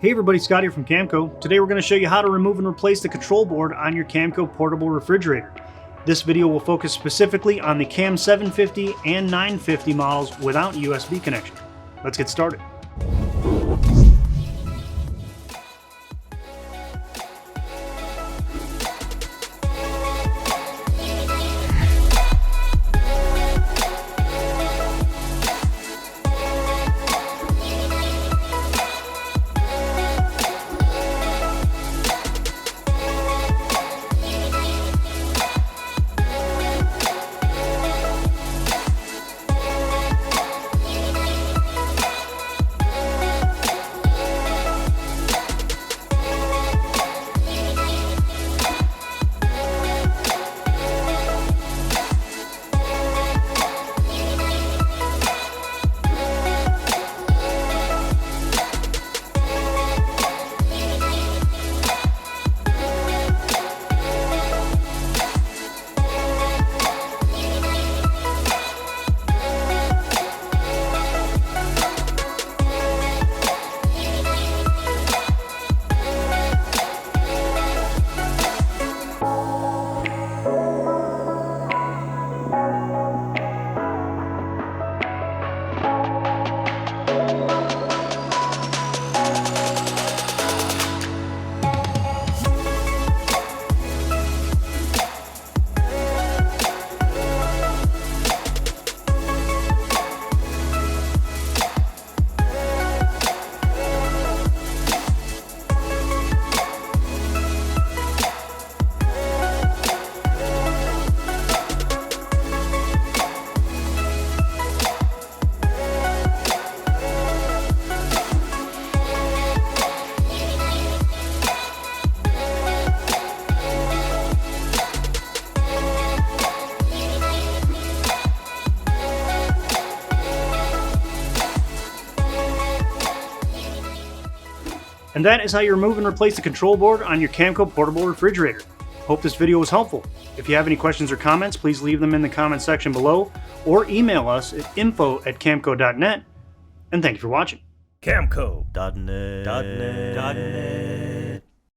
Hey everybody, Scott here from Camco. Today we're going to show you how to remove and replace the control board on your Camco portable refrigerator. This video will focus specifically on the Cam 750 and 950 models without USB connection. Let's get started. And that is how you remove and replace the control board on your Camco portable refrigerator. Hope this video was helpful. If you have any questions or comments, please leave them in the comment section below or email us at info@camco.net. And thank you for watching. Camco.net.